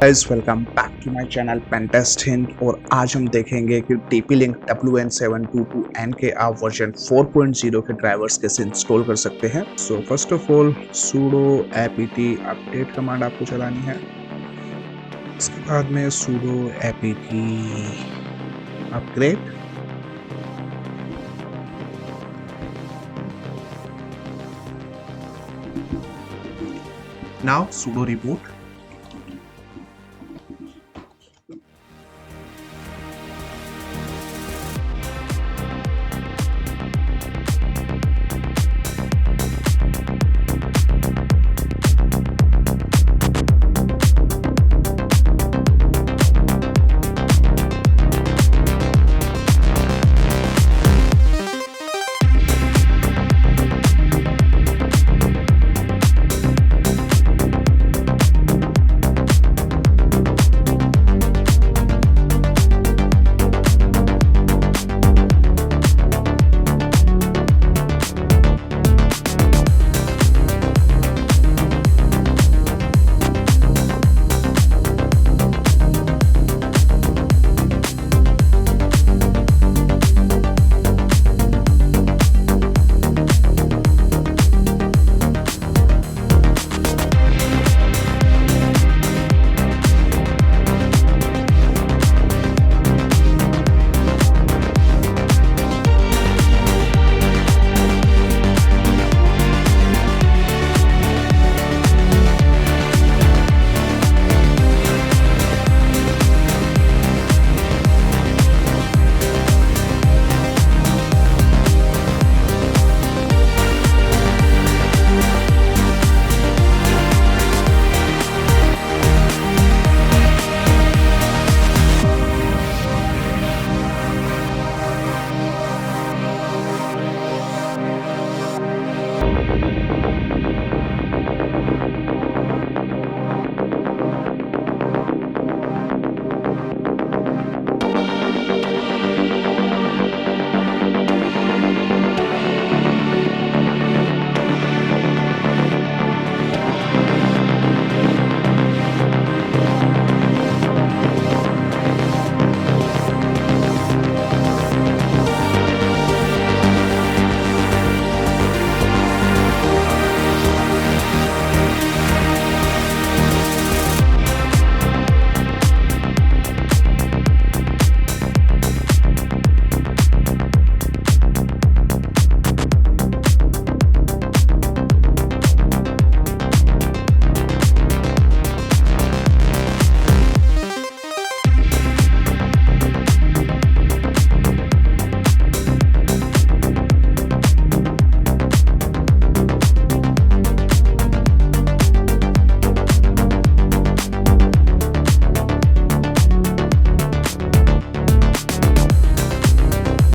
Guys welcome back to my channel PentestHint और आज हम देखेंगे कि TP-Link WN722n के आप वर्जन 4.0 के ड्राइवर्स कैसे इंस्टॉल कर सकते हैं। So first of all sudo apt update command आपको चलानी है। इसके बाद में sudo apt upgrade, now sudo reboot।